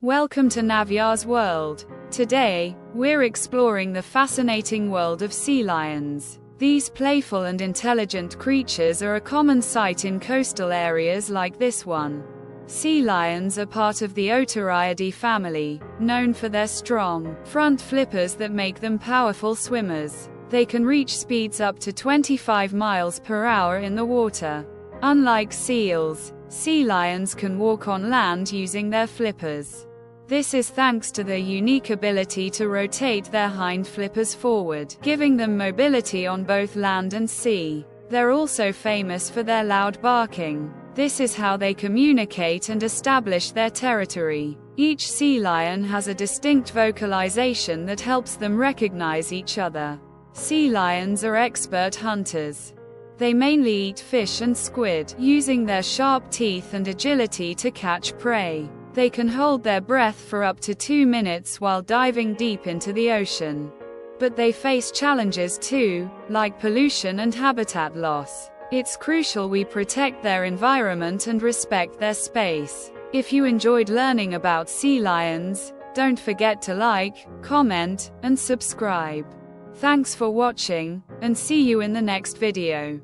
Welcome to Navya's world. Today, we're exploring the fascinating world of sea lions. These playful and intelligent creatures are a common sight in coastal areas like this one. Sea lions are part of the Otariidae family, known for their strong front flippers that make them powerful swimmers. They can reach speeds up to 25 miles per hour in the water. Unlike seals, sea lions can walk on land using their flippers. This is thanks to their unique ability to rotate their hind flippers forward, giving them mobility on both land and sea. They're also famous for their loud barking. This is how they communicate and establish their territory. Each sea lion has a distinct vocalization that helps them recognize each other. Sea lions are expert hunters. They mainly eat fish and squid, using their sharp teeth and agility to catch prey. They can hold their breath for up to 2 minutes while diving deep into the ocean. But they face challenges too, like pollution and habitat loss. It's crucial we protect their environment and respect their space. If you enjoyed learning about sea lions, don't forget to like, comment, and subscribe. Thanks for watching, and see you in the next video.